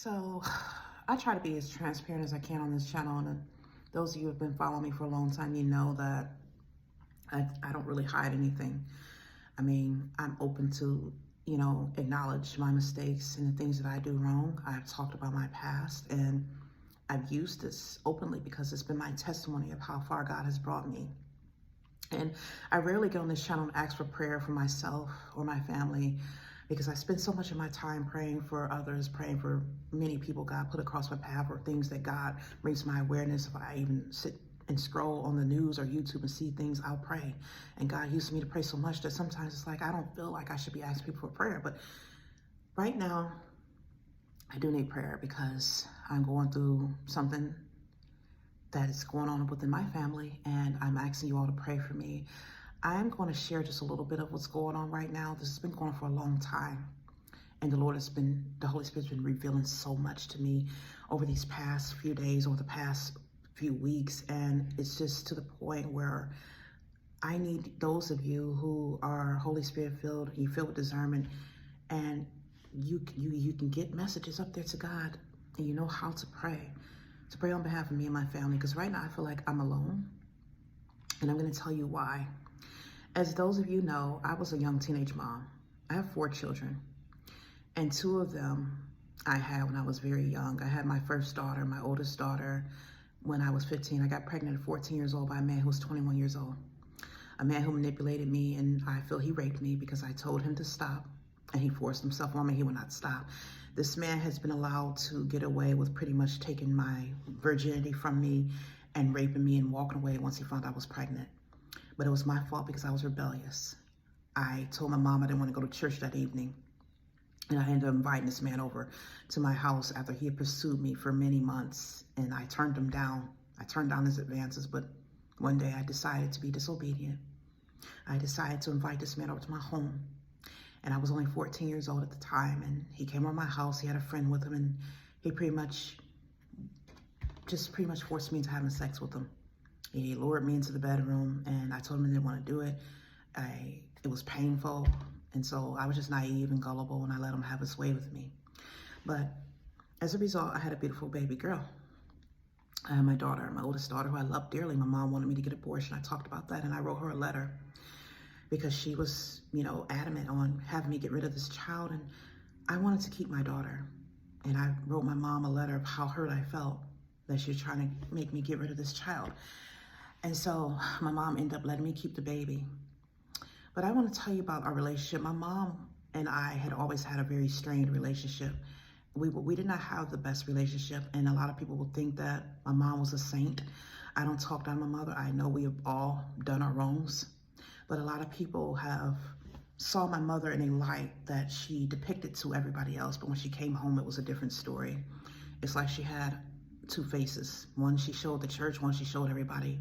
So I try to be as transparent as I can on this channel. And those of you who have been following me for a long time, you know that I don't really hide anything. I mean, I'm open to, acknowledge my mistakes and the things that I do wrong. I've talked about my past and I've used this openly because it's been my testimony of how far God has brought me. And I rarely get on this channel and ask for prayer for myself or my family because I spend so much of my time praying for others, praying for many people God put across my path or things that God brings to my awareness. If I even sit and scroll on the news or YouTube and see things, I'll pray. And God uses me to pray so much that sometimes it's like I don't feel like I should be asking people for prayer. But right now, I do need prayer because I'm going through something that is going on within my family, and I'm asking you all to pray for me. I'm going to share just a little bit of what's going on right now. This has been going on for a long time, and the Holy Spirit's been revealing so much to me over these past few days, over the past few weeks, and it's just to the point where I need those of you who are Holy Spirit filled, you filled with discernment, and you can get messages up there to God, and you know how to pray on behalf of me and my family, because right now I feel like I'm alone, and I'm going to tell you why. As those of you know, I was a young teenage mom. I have 4 children, and 2 of them I had when I was very young. I had my first daughter, my oldest daughter, when I was 15. I got pregnant at 14 years old by a man who was 21 years old, a man who manipulated me, and I feel he raped me because I told him to stop, and he forced himself on me. He would not stop. This man has been allowed to get away with pretty much taking my virginity from me and raping me and walking away once he found I was pregnant. But it was my fault because I was rebellious. I told my mom I didn't want to go to church that evening. And I ended up inviting this man over to my house after he had pursued me for many months. And I turned him down. I turned down his advances. But one day I decided to be disobedient. I decided to invite this man over to my home. And I was only 14 years old at the time, and he came over my house. He had a friend with him, and he pretty much forced me into having sex with him. He lured me into the bedroom, and I told him I didn't want to do it. It was painful, and so I was just naive and gullible, and I let him have his way with me. But as a result, I had a beautiful baby girl. I had my daughter, my oldest daughter, who I loved dearly. My mom wanted me to get an abortion. I talked about that, and I wrote her a letter, because she was, adamant on having me get rid of this child, and I wanted to keep my daughter. And I wrote my mom a letter of how hurt I felt that she was trying to make me get rid of this child. And so my mom ended up letting me keep the baby. But I want to tell you about our relationship. My mom and I had always had a very strained relationship. We did not have the best relationship, and a lot of people will think that my mom was a saint. I don't talk down my mother. I know we have all done our wrongs. But a lot of people have saw my mother in a light that she depicted to everybody else. But when she came home, it was a different story. It's like she had 2 faces. One she showed the church, one she showed everybody,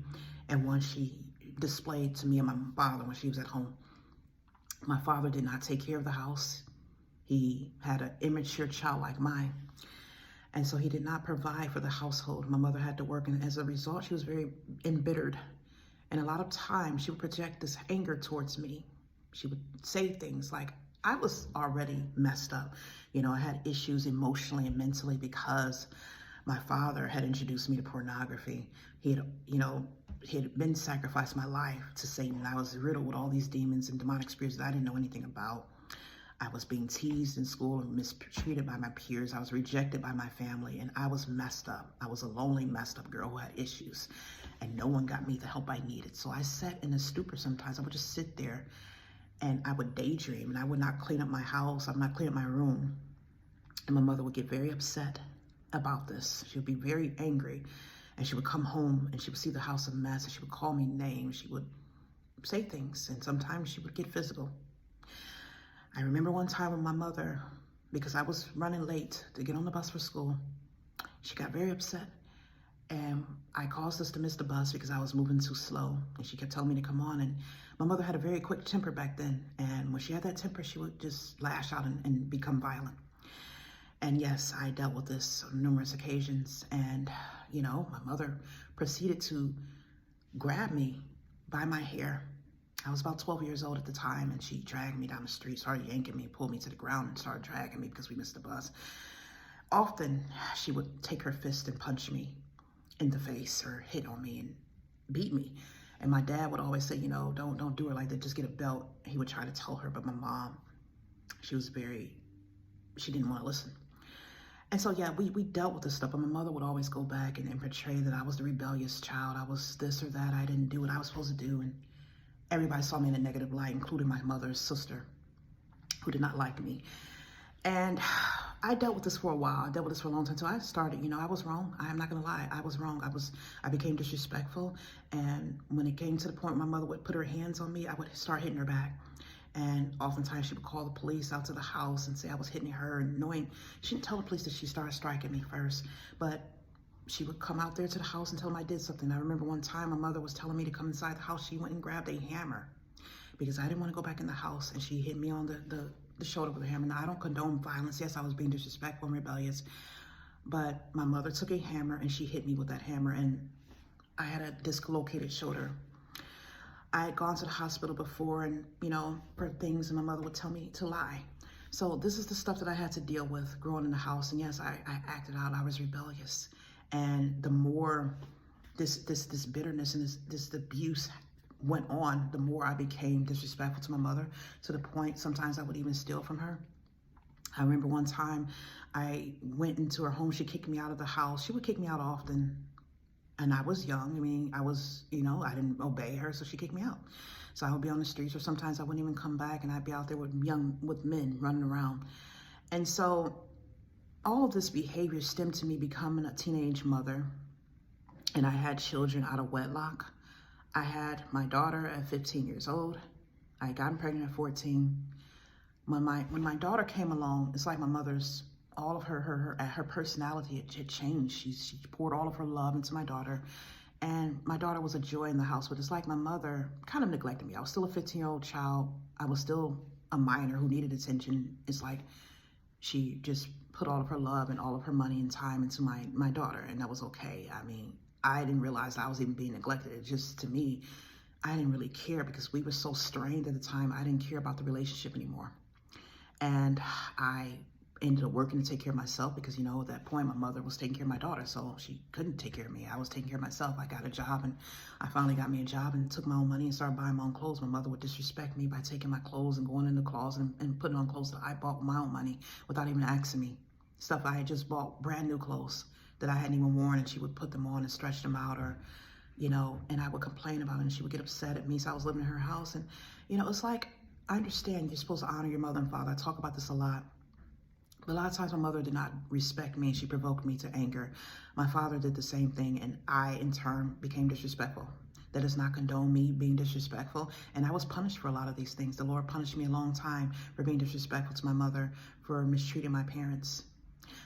and one she displayed to me and my father when she was at home. My father did not take care of the house. He had an immature child like mine. And so he did not provide for the household. My mother had to work, and as a result, she was very embittered. And a lot of times she would project this anger towards me. She would say things like, I was already messed up. I had issues emotionally and mentally because my father had introduced me to pornography. He had been sacrificed my life to Satan. I was riddled with all these demons and demonic spirits that I didn't know anything about. I was being teased in school and mistreated by my peers. I was rejected by my family, and I was messed up. I was a lonely, messed up girl who had issues, and no one got me the help I needed. So I sat in a stupor sometimes. I would just sit there, and I would daydream, and I would not clean up my house. I would not clean up my room. And my mother would get very upset about this. She would be very angry, and she would come home, and she would see the house a mess, and she would call me names. She would say things, and sometimes she would get physical. I remember one time with my mother, because I was running late to get on the bus for school, she got very upset, and I caused us to miss the bus because I was moving too slow, and she kept telling me to come on. And my mother had a very quick temper back then, and when she had that temper, she would just lash out and become violent. And yes, I dealt with this on numerous occasions, and my mother proceeded to grab me by my hair. I was about 12 years old at the time, and she dragged me down the street, started yanking me, pulled me to the ground, and started dragging me because we missed the bus. Often she would take her fist and punch me in the face or hit on me and beat me. And my dad would always say, don't do her like that. Just get a belt. He would try to tell her, but my mom, she didn't want to listen. And so, yeah, we dealt with this stuff. But my mother would always go back and portray that I was the rebellious child. I was this or that. I didn't do what I was supposed to do. And everybody saw me in a negative light, including my mother's sister, who did not like me. And I dealt with this for a while. I dealt with this for a long time. So I started, I was wrong. I'm not going to lie. I was wrong. I became disrespectful. And when it came to the point my mother would put her hands on me, I would start hitting her back. And oftentimes she would call the police out to the house and say I was hitting her, and knowing she didn't tell the police that she started striking me first, but she would come out there to the house and tell them I did something. I remember one time my mother was telling me to come inside the house. She went and grabbed a hammer because I didn't want to go back in the house, and she hit me on the shoulder with a hammer. Now, I don't condone violence. Yes, I was being disrespectful and rebellious, but my mother took a hammer and she hit me with that hammer, and I had a dislocated shoulder. I had gone to the hospital before and, for things, and my mother would tell me to lie. So this is the stuff that I had to deal with growing in the house. And yes, I acted out. I was rebellious. And the more this bitterness and this abuse went on, the more I became disrespectful to my mother, to the point sometimes I would even steal from her. I remember one time I went into her home. She kicked me out of the house. She would kick me out often. And I was young. I was, I didn't obey her, so she kicked me out. So I would be on the streets, or sometimes I wouldn't even come back, and I'd be out there with men running around. And so all of this behavior stemmed to me becoming a teenage mother, and I had children out of wedlock. I had my daughter at 15 years old. I had gotten pregnant at 14. When my daughter came along, it's like my mother's, all of her personality had changed. She poured all of her love into my daughter, and my daughter was a joy in the house. But it's like my mother kind of neglected me. I was still a 15-year-old child. I was still a minor who needed attention. It's like she just put all of her love and all of her money and time into my daughter, and that was okay. I didn't realize I was even being neglected. It just, to me, I didn't really care because we were so strained at the time. I didn't care about the relationship anymore. And I ended up working to take care of myself because, at that point, my mother was taking care of my daughter, so she couldn't take care of me. I was taking care of myself. I got a job, and I finally got me a job and took my own money and started buying my own clothes. My mother would disrespect me by taking my clothes and going in the closet and putting on clothes that I bought with my own money without even asking me. Stuff I had just bought, brand new clothes that I hadn't even worn, and she would put them on and stretch them out, or, and I would complain about it, and she would get upset at me. So I was living in her house, and, it's like, I understand you're supposed to honor your mother and father. I talk about this a lot. But a lot of times my mother did not respect me, and she provoked me to anger. My father did the same thing, and I, in turn, became disrespectful. That does not condone me being disrespectful, and I was punished for a lot of these things. The Lord punished me a long time for being disrespectful to my mother, for mistreating my parents.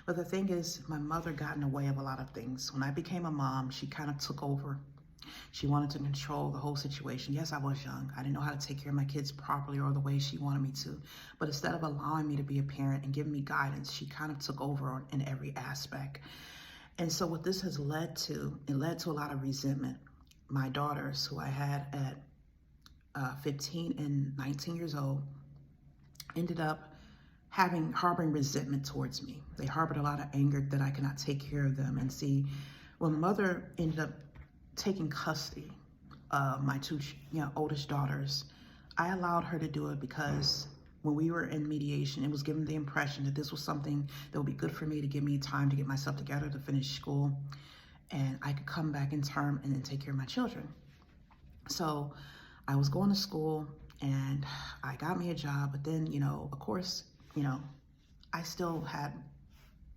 But the thing is, my mother got in the way of a lot of things. When I became a mom, she kind of took over. She wanted to control the whole situation. Yes, I was young. I didn't know how to take care of my kids properly or the way she wanted me to. But instead of allowing me to be a parent and giving me guidance, she kind of took over in every aspect. And so what this has led to, it led to a lot of resentment. My daughters, who I had at 15 and 19 years old, ended up harboring resentment towards me. They harbored a lot of anger that I could not take care of them. And see, when my mother ended up taking custody of my two oldest daughters, I allowed her to do it because when we were in mediation, it was given the impression that this was something that would be good for me, to give me time to get myself together, to finish school, and I could come back in term and then take care of my children. So I was going to school and I got me a job, but then, of course, I still had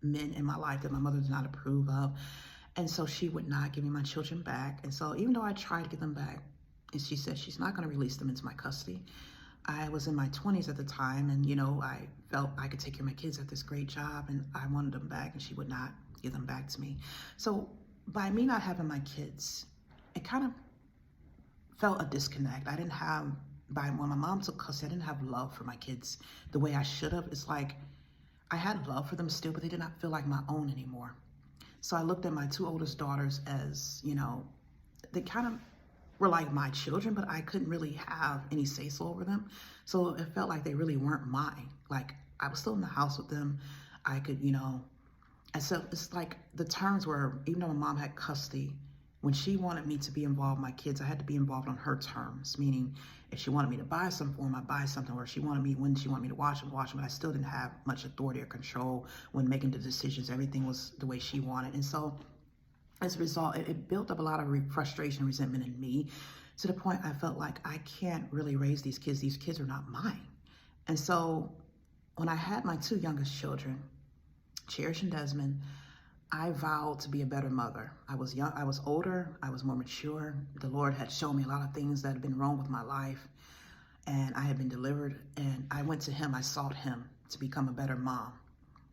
men in my life that my mother did not approve of. And so she would not give me my children back. And so even though I tried to get them back, and she said she's not going to release them into my custody, I was in my 20s at the time, and, I felt I could take care of my kids at this great job, and I wanted them back, and she would not give them back to me. So by me not having my kids, it kind of felt a disconnect. When my mom took custody, I didn't have love for my kids the way I should have. It's like I had love for them still, but they did not feel like my own anymore. So I looked at my two oldest daughters as, they kind of were like my children, but I couldn't really have any say-so over them. So it felt like they really weren't mine. Like, I was still in the house with them. I could, And so it's like the terms were, even though my mom had custody, when she wanted me to be involved with my kids, I had to be involved on her terms. Meaning, if she wanted me to buy something for them, I'd buy something. Or if she wanted me, when she wanted me to watch them, but I still didn't have much authority or control when making the decisions. Everything was the way she wanted. And so as a result, it built up a lot of frustration, resentment in me, to the point I felt like I can't really raise these kids. These kids are not mine. And so when I had my two youngest children, Cherish and Desmond, I vowed to be a better mother. I was young, I was older, I was more mature. The Lord had shown me a lot of things that had been wrong with my life, and I had been delivered. And I went to him, I sought him to become a better mom,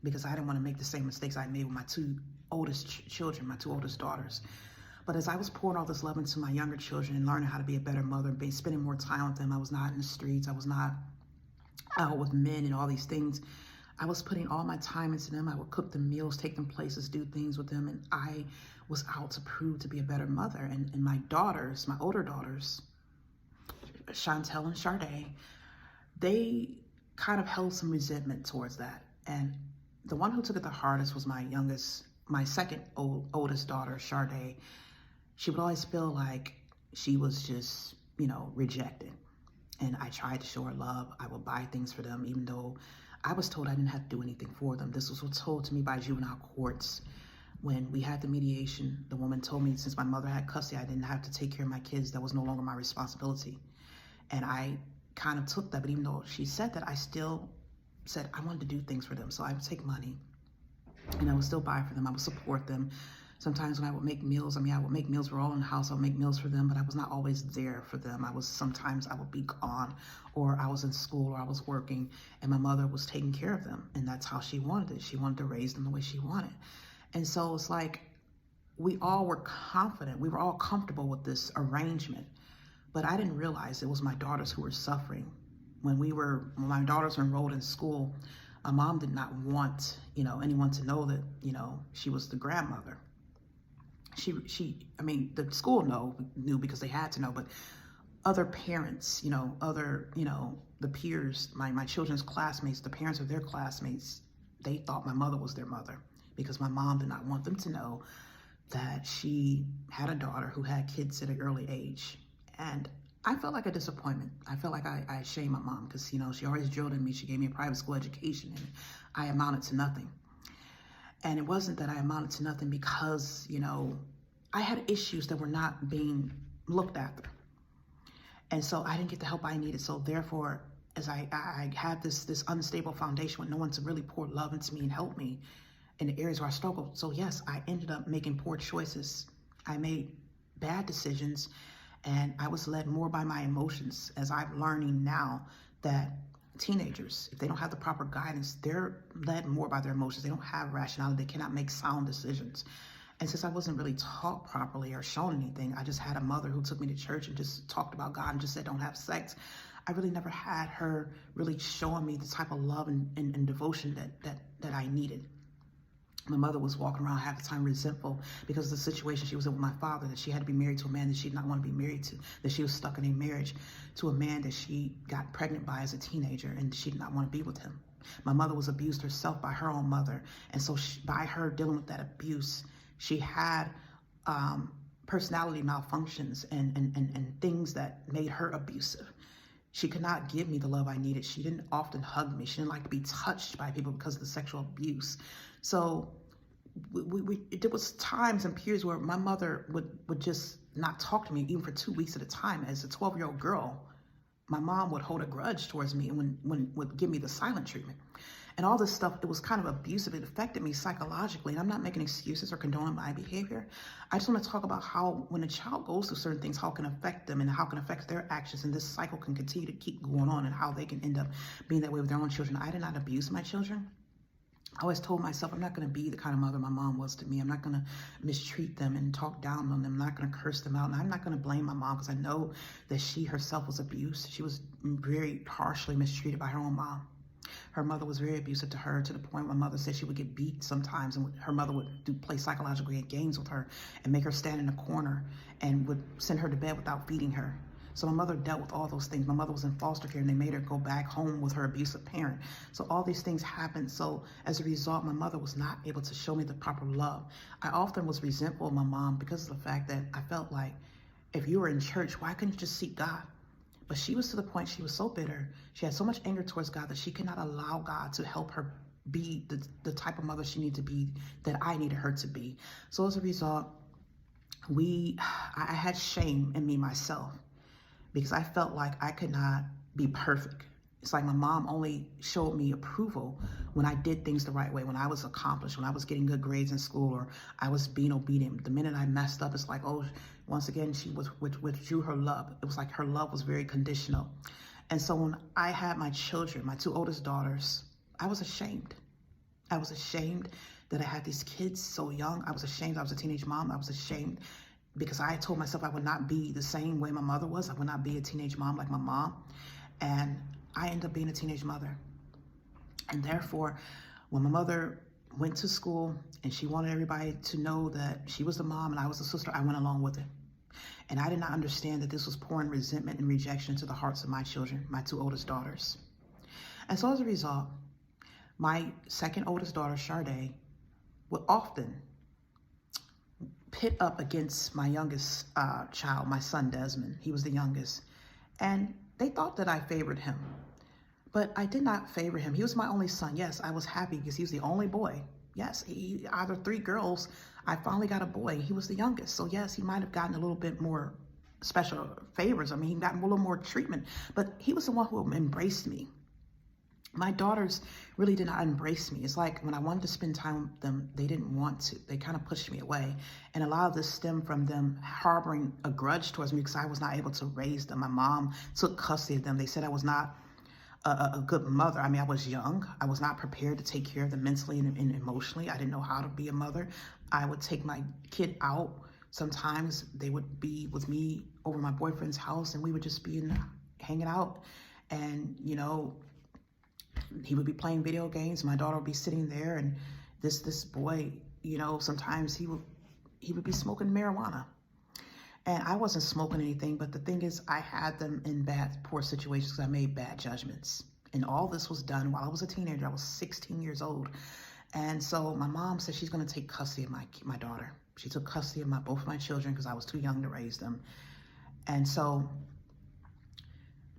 because I didn't want to make the same mistakes I made with my two oldest children, my two oldest daughters. But as I was pouring all this love into my younger children and learning how to be a better mother, spending more time with them, I was not in the streets, I was not out with men and all these things. I was putting all my time into them. I would cook them meals, take them places, do things with them. And I was out to prove to be a better mother. And my daughters, my older daughters, Chantel and Sade, they kind of held some resentment towards that. And the one who took it the hardest was my second oldest daughter, Sade. She would always feel like she was just, rejected. And I tried to show her love. I would buy things for them, even though I was told I didn't have to do anything for them. This was told to me by juvenile courts. When we had the mediation, the woman told me since my mother had custody, I didn't have to take care of my kids. That was no longer my responsibility. And I kind of took that, but even though she said that, I still said I wanted to do things for them. So I would take money and I would still buy for them. I would support them. Sometimes when I would make meals, I would make meals for all in the house. I would make meals for them, but I was not always there for them. Sometimes I would be gone, or I was in school, or I was working, and my mother was taking care of them. And that's how she wanted it. She wanted to raise them the way she wanted. And so it's like, we all were confident. We were all comfortable with this arrangement, but I didn't realize it was my daughters who were suffering. When my daughters were enrolled in school, my mom did not want, anyone to know that, she was the grandmother. The school knew because they had to know, but other parents, the peers, my children's classmates, the parents of their classmates, they thought my mother was their mother, because my mom did not want them to know that she had a daughter who had kids at an early age. And I felt like a disappointment. I felt like I shamed my mom, because, she always drilled in me. She gave me a private school education, and I amounted to nothing. And it wasn't that I amounted to nothing because, I had issues that were not being looked after. And so I didn't get the help I needed. So therefore, as I had this unstable foundation with no one to really pour love into me and help me in the areas where I struggled. So yes, I ended up making poor choices. I made bad decisions, and I was led more by my emotions, as I'm learning now that teenagers, if they don't have the proper guidance, they're led more by their emotions. They don't have rationality. They cannot make sound decisions. And since I wasn't really taught properly or shown anything, I just had a mother who took me to church and just talked about God and just said, don't have sex. I really never had her really showing me the type of love and devotion that I needed. My mother was walking around half the time resentful because of the situation she was in with my father, that she had to be married to a man that she did not want to be married to, that she was stuck in a marriage to a man that she got pregnant by as a teenager, and she did not want to be with him. My mother was abused herself by her own mother. And so by her dealing with that abuse, she had personality malfunctions and things that made her abusive. She could not give me the love I needed. She didn't often hug me. She didn't like to be touched by people because of the sexual abuse. So there was times and periods where my mother would just not talk to me, even for 2 weeks at a time. As a 12-year-old girl, my mom would hold a grudge towards me and would give me the silent treatment. And all this stuff, it was kind of abusive. It affected me psychologically. And I'm not making excuses or condoning my behavior. I just want to talk about how when a child goes through certain things, how it can affect them and how it can affect their actions. And this cycle can continue to keep going on, and how they can end up being that way with their own children. I did not abuse my children. I always told myself I'm not going to be the kind of mother my mom was to me. I'm not going to mistreat them and talk down on them. I'm not going to curse them out. And I'm not going to blame my mom, because I know that she herself was abused. She was very harshly mistreated by her own mom. Her mother was very abusive to her, to the point my mother said she would get beat sometimes, and her mother would play psychological games with her and make her stand in a corner and would send her to bed without feeding her. So my mother dealt with all those things. My mother was in foster care and they made her go back home with her abusive parent. So all these things happened. So as a result, my mother was not able to show me the proper love. I often was resentful of my mom because of the fact that I felt like, if you were in church, why couldn't you just seek God? But she was to the point, she was so bitter. She had so much anger towards God that she could not allow God to help her be the type of mother she needed to be, that I needed her to be. So as a result, I had shame in me myself because I felt like I could not be perfect. It's like my mom only showed me approval when I did things the right way, when I was accomplished, when I was getting good grades in school, or I was being obedient. The minute I messed up, it's like, oh, once again, she withdrew her love. It was like her love was very conditional. And so when I had my children, my two oldest daughters, I was ashamed. I was ashamed that I had these kids so young. I was ashamed I was a teenage mom. I was ashamed because I told myself I would not be the same way my mother was. I would not be a teenage mom like my mom. And I ended up being a teenage mother. And therefore, when my mother went to school and she wanted everybody to know that she was the mom and I was the sister, I went along with it. And I did not understand that this was pouring resentment and rejection into the hearts of my children, my two oldest daughters. And so as a result, my second oldest daughter, Sade, would often pit up against my youngest child, my son, Desmond. He was the youngest. And they thought that I favored him. But I did not favor him. He was my only son. Yes, I was happy because he was the only boy. Yes, out of three girls, I finally got a boy. He was the youngest. So yes, he might have gotten a little bit more special favors. I mean, he got a little more treatment, but he was the one who embraced me. My daughters really did not embrace me. It's like when I wanted to spend time with them, they didn't want to. They kind of pushed me away. And a lot of this stemmed from them harboring a grudge towards me because I was not able to raise them. My mom took custody of them. They said I was not a good mother. I mean, I was young. I was not prepared to take care of them mentally and emotionally. I didn't know how to be a mother. I would take my kid out. Sometimes they would be with me over my boyfriend's house and we would just be hanging out. And, you know, he would be playing video games. My daughter would be sitting there, and this boy, you know, sometimes he would be smoking marijuana. And I wasn't smoking anything, but the thing is, I had them in poor situations because I made bad judgments. And all this was done while I was a teenager. I was 16 years old. And so my mom said she's going to take custody of my daughter. She took custody of both of my children because I was too young to raise them. And so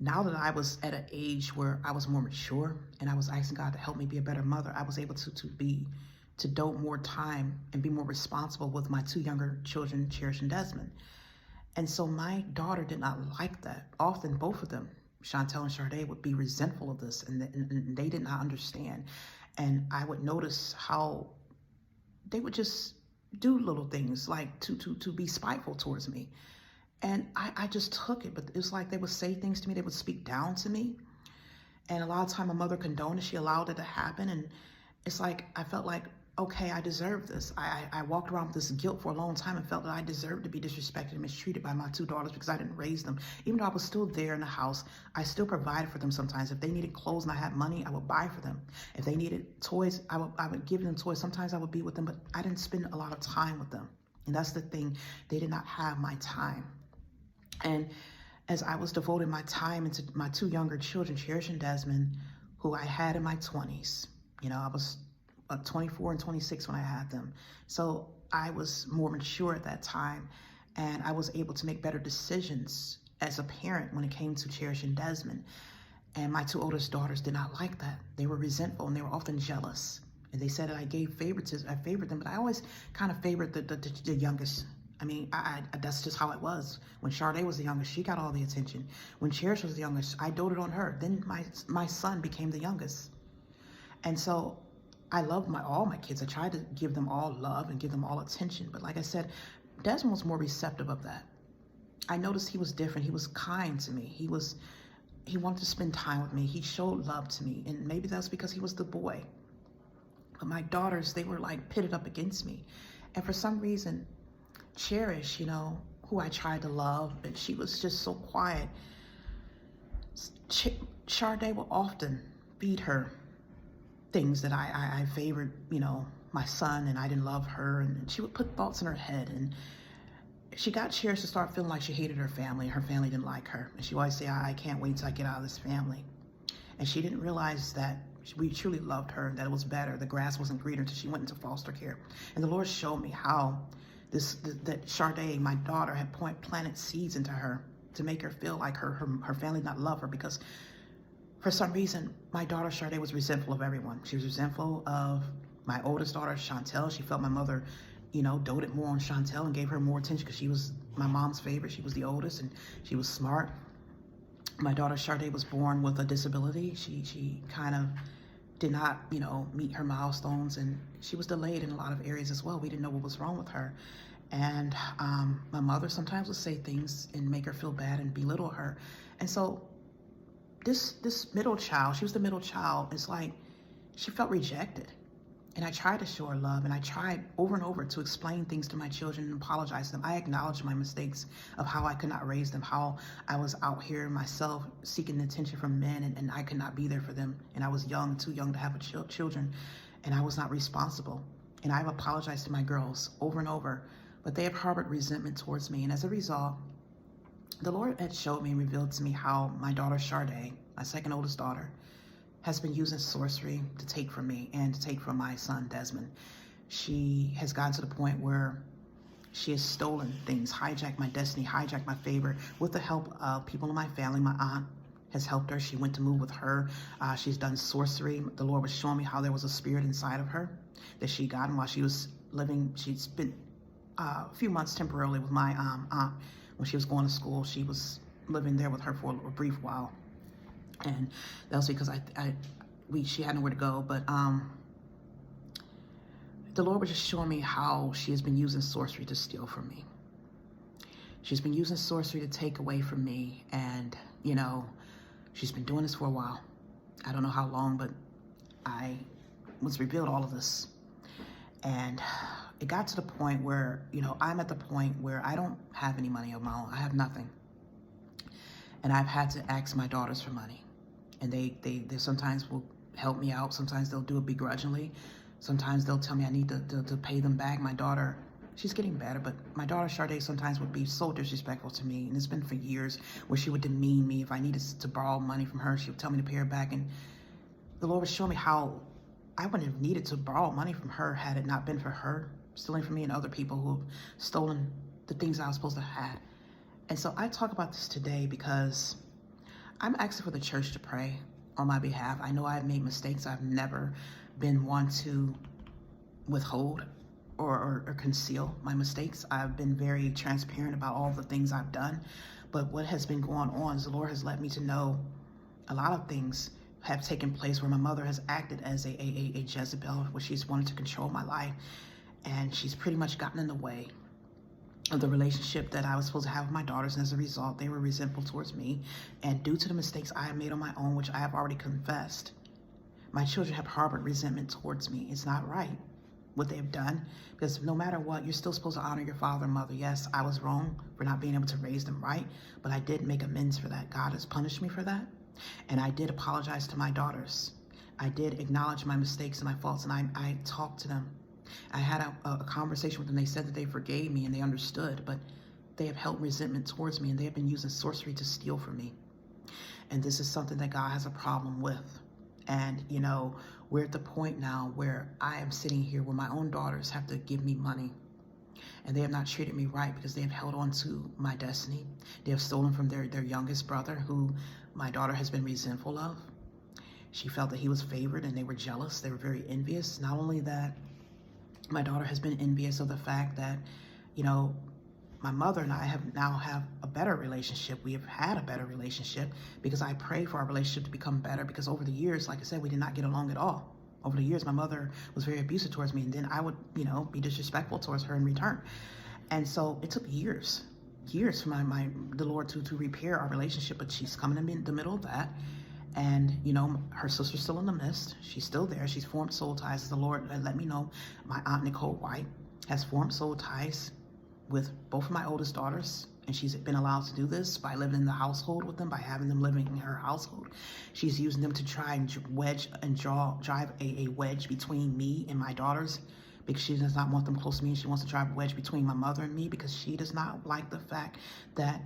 now that I was at an age where I was more mature and I was asking God to help me be a better mother, I was able to devote more time and be more responsible with my two younger children, Cherish and Desmond. And so my daughter did not like that. Often both of them, Chantel and Sade, would be resentful of this, and they did not understand. And I would notice how they would just do little things like to be spiteful towards me. And I just took it, but it was like they would say things to me, they would speak down to me. And a lot of time my mother condoned it, she allowed it to happen. And it's like, I felt like, okay, I deserve this. I walked around with this guilt for a long time and felt that I deserved to be disrespected and mistreated by my two daughters because I didn't raise them. Even though I was still there in the house, I still provided for them sometimes. If they needed clothes and I had money, I would buy for them. If they needed toys, I would give them toys. Sometimes I would be with them, but I didn't spend a lot of time with them. And that's the thing, they did not have my time. And as I was devoting my time into my two younger children, Cherish and Desmond, who I had in my 20s, you know, I was 24 and 26 when I had them. So I was more mature at that time, and I was able to make better decisions as a parent when it came to Cherish and Desmond. And my two oldest daughters did not like that. They were resentful and they were often jealous. And they said that I favored them, but I always kind of favored the youngest. I mean, that's just how it was. When Sade was the youngest, she got all the attention. When Cherish was the youngest, I doted on her. Then my son became the youngest. And so I loved all my kids. I tried to give them all love and give them all attention. But like I said, Desmond was more receptive of that. I noticed he was different. He was kind to me. He wanted to spend time with me. He showed love to me. And maybe that's because he was the boy. But my daughters, they were like pitted up against me. And for some reason, Cherish, you know, who I tried to love, but she was just so quiet. Sade will often feed her things that I favored, you know, my son, and I didn't love her, and she would put thoughts in her head. And she got cheers to start feeling like she hated her family. Her family didn't like her. And she always say, I can't wait till I get out of this family. And she didn't realize that we truly loved her, that it was better. The grass wasn't greener until she went into foster care. And the Lord showed me how that Sade, my daughter, had planted seeds into her to make her feel like her family not love her, because for some reason, my daughter Sade was resentful of everyone. She was resentful of my oldest daughter, Chantel. She felt my mother, doted more on Chantel and gave her more attention because she was my mom's favorite. She was the oldest and she was smart. My daughter Sade was born with a disability. She kind of did not, meet her milestones, and she was delayed in a lot of areas as well. We didn't know what was wrong with her. And my mother sometimes would say things and make her feel bad and belittle her. And so this middle child, she was the middle child, it's like she felt rejected. And I tried to show her love, and I tried over and over to explain things to my children and apologize to them. I acknowledged my mistakes of how I could not raise them, how I was out here myself seeking attention from men, and I could not be there for them. And I was young, too young to have children, and I was not responsible. And I've apologized to my girls over and over, but they have harbored resentment towards me. And as a result, the Lord had showed me and revealed to me how my daughter Sade, my second oldest daughter, has been using sorcery to take from me and to take from my son Desmond. She has gotten to the point where she has stolen things, hijacked my destiny, hijacked my favor, with the help of people in my family. My aunt has helped her. She went to move with her. She's done sorcery. The Lord was showing me how there was a spirit inside of her that she got, and while she was living, she'd spent a few months temporarily with my aunt. When she was going to school, she was living there with her for a brief while. And that was because she had nowhere to go. But the Lord was just showing me how she has been using sorcery to steal from me. She's been using sorcery to take away from me. And, she's been doing this for a while. I don't know how long, but I was revealed all of this. And it got to the point where, I'm at the point where I don't have any money of my own. I have nothing. And I've had to ask my daughters for money. And they sometimes will help me out. Sometimes they'll do it begrudgingly. Sometimes they'll tell me I need to pay them back. My daughter, she's getting better, but my daughter Sade sometimes would be so disrespectful to me. And it's been for years where she would demean me. If I needed to borrow money from her, she would tell me to pay her back. And the Lord was showing me how I wouldn't have needed to borrow money from her had it not been for her stealing from me and other people who have stolen the things I was supposed to have had. And so I talk about this today because I'm asking for the church to pray on my behalf. I know I've made mistakes. I've never been one to withhold or conceal my mistakes. I've been very transparent about all the things I've done. But what has been going on is the Lord has let me to know a lot of things have taken place where my mother has acted as a Jezebel, where she's wanted to control my life. And she's pretty much gotten in the way of the relationship that I was supposed to have with my daughters, and as a result, they were resentful towards me. And due to the mistakes I have made on my own, which I have already confessed, my children have harbored resentment towards me. It's not right what they have done, because no matter what, you're still supposed to honor your father and mother. Yes, I was wrong for not being able to raise them right, but I did make amends for that. God has punished me for that, and I did apologize to my daughters. I did acknowledge my mistakes and my faults, and I talked to them. I had a conversation with them. They said that they forgave me and they understood, but they have held resentment towards me, and they have been using sorcery to steal from me. And this is something that God has a problem with. And, we're at the point now where I am sitting here where my own daughters have to give me money. And they have not treated me right because they have held on to my destiny. They have stolen from their youngest brother, who my daughter has been resentful of. She felt that he was favored, and they were jealous. They were very envious. Not only that, my daughter has been envious of the fact that, my mother and I have a better relationship. We have had a better relationship because I pray for our relationship to become better, because over the years, like I said, we did not get along at all. Over the years, my mother was very abusive towards me, and then I would, be disrespectful towards her in return. And so it took years for the Lord to repair our relationship, but she's coming in the middle of that. And, her sister's still in the midst. She's still there. She's formed soul ties. The Lord let me know my Aunt Nicole White has formed soul ties with both of my oldest daughters. And she's been allowed to do this by living in the household with them, by having them living in her household. She's using them to try and drive a wedge between me and my daughters, because she does not want them close to me, and she wants to drive a wedge between my mother and me, because she does not like the fact that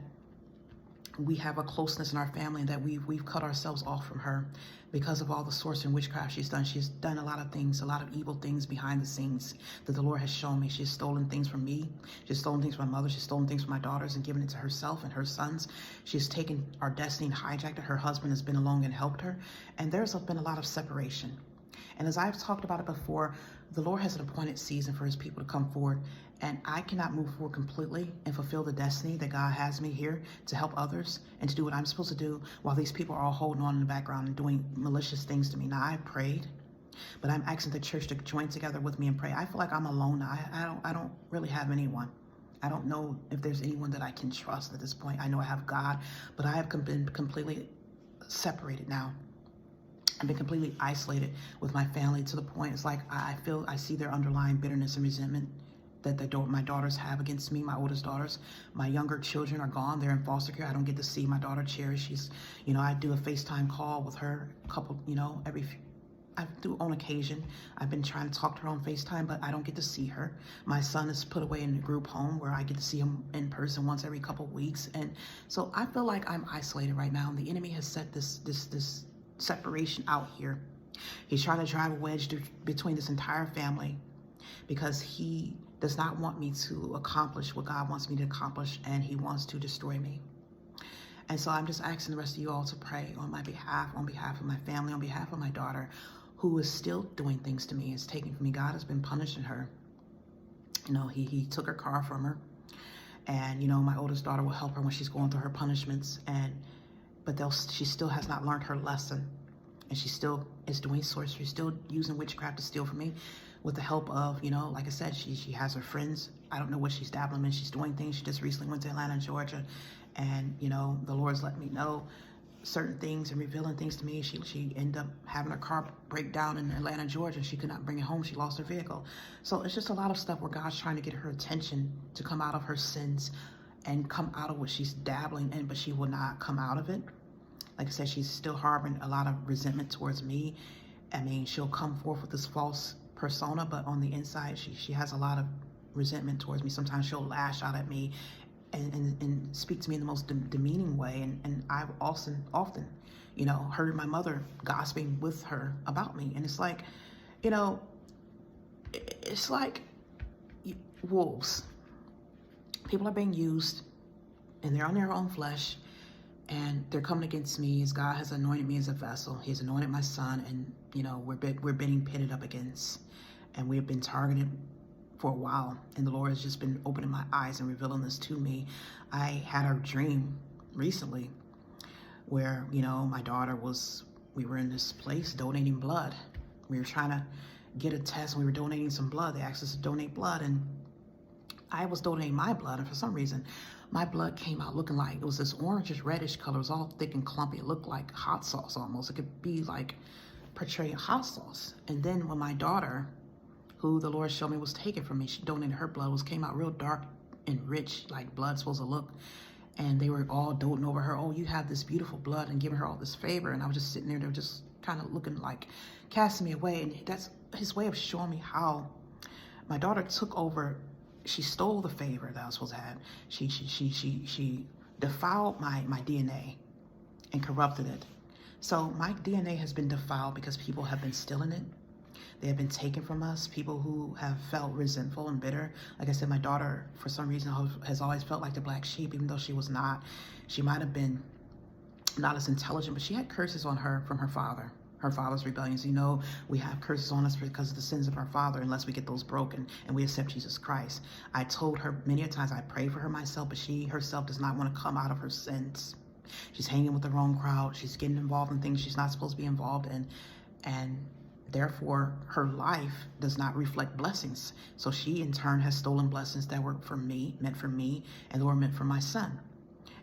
we have a closeness in our family and that we've cut ourselves off from her because of all the sorcery and witchcraft she's done. She's done a lot of things, a lot of evil things behind the scenes that the Lord has shown me. She's stolen things from me. She's stolen things from my mother. She's stolen things from my daughters and given it to herself and her sons. She's taken our destiny and hijacked it. Her husband has been along and helped her. And there's been a lot of separation. And as I've talked about it before, the Lord has an appointed season for his people to come forward. And I cannot move forward completely and fulfill the destiny that God has me here to help others and to do what I'm supposed to do while these people are all holding on in the background and doing malicious things to me. Now, I've prayed, but I'm asking the church to join together with me and pray. I feel like I'm alone now. I don't really have anyone. I don't know if there's anyone that I can trust at this point. I know I have God, but I have been completely separated now. I've been completely isolated with my family to the point it's like I see their underlying bitterness and resentment that my daughters have against me, my oldest daughters. My younger children are gone. They're in foster care. I don't get to see my daughter Cherry. She's, I do a FaceTime call with her a couple, I do on occasion. I've been trying to talk to her on FaceTime, but I don't get to see her. My son is put away in a group home where I get to see him in person once every couple weeks. And so I feel like I'm isolated right now. And the enemy has set this separation out here. He's trying to drive a wedge between this entire family because he does not want me to accomplish what God wants me to accomplish, and he wants to destroy me. And so I'm just asking the rest of you all to pray on my behalf, on behalf of my family, on behalf of my daughter, who is still doing things to me, is taking from me. God has been punishing her. He took her car from her, and my oldest daughter will help her when she's going through her punishments, but she still has not learned her lesson, and she still is doing sorcery, still using witchcraft to steal from me. With the help of, like I said, she has her friends. I don't know what she's dabbling in. She's doing things. She just recently went to Atlanta, Georgia. And, the Lord's let me know certain things and revealing things to me. She ended up having her car break down in Atlanta, Georgia. She could not bring it home. She lost her vehicle. So it's just a lot of stuff where God's trying to get her attention to come out of her sins and come out of what she's dabbling in, but she will not come out of it. Like I said, she's still harboring a lot of resentment towards me. I mean, she'll come forth with this false persona, but on the inside, she has a lot of resentment towards me. Sometimes she'll lash out at me and speak to me in the most demeaning way. And I've often, heard my mother gossiping with her about me. And it's like, it's like wolves. People are being used, and they're on their own flesh, and they're coming against me as God has anointed me as a vessel. He's anointed my son, and we're being pitted up against, and we have been targeted for a while. And the Lord has just been opening my eyes and revealing this to me. I had a dream recently where my daughter we were in this place donating blood. We were trying to get a test, and we were donating some blood. They asked us to donate blood, and I was donating my blood, and for some reason my blood came out looking like it was this orangish reddish color. It was all thick and clumpy. It looked like hot sauce almost. It could be like portraying hot sauce. And then when my daughter, who the Lord showed me was taken from me, she donated her blood, came out real dark and rich, like blood's supposed to look. And they were all doting over her. Oh, you have this beautiful blood, and giving her all this favor. And I was just sitting there, they were just kind of looking like casting me away. And that's his way of showing me how my daughter took over. She stole the favor that I was supposed to have. She defiled my DNA and corrupted it. So my DNA has been defiled because people have been stealing it. They have been taken from us. People who have felt resentful and bitter. Like I said, my daughter, for some reason, has always felt like the black sheep, even though she was not. She might have been not as intelligent, but she had curses on her from her father. Her father's rebellions. We have curses on us because of the sins of our father unless we get those broken and we accept Jesus Christ. I told her many a times I pray for her myself, but she herself does not want to come out of her sins. She's hanging with the wrong crowd. She's getting involved in things she's not supposed to be involved in. And therefore, her life does not reflect blessings. So she, in turn, has stolen blessings that were for me, meant for me, and they were meant for my son.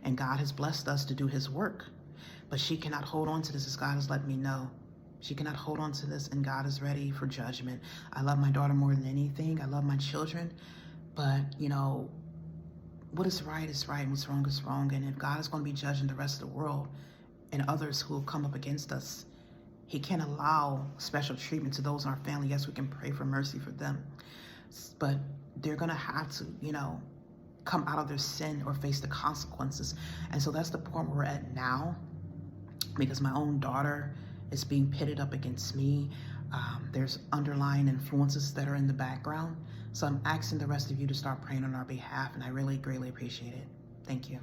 And God has blessed us to do his work. But she cannot hold on to this, as God has let me know. She cannot hold on to this, and God is ready for judgment. I love my daughter more than anything. I love my children. But, what is right is right, and what's wrong is wrong. And if God is going to be judging the rest of the world and others who will come up against us, he can't allow special treatment to those in our family. Yes, we can pray for mercy for them. but they're going to have to, come out of their sin or face the consequences. And so that's the point where we're at now, because my own daughter is being pitted up against me. There's underlying influences that are in the background. So I'm asking the rest of you to start praying on our behalf, and I really greatly appreciate it. Thank you.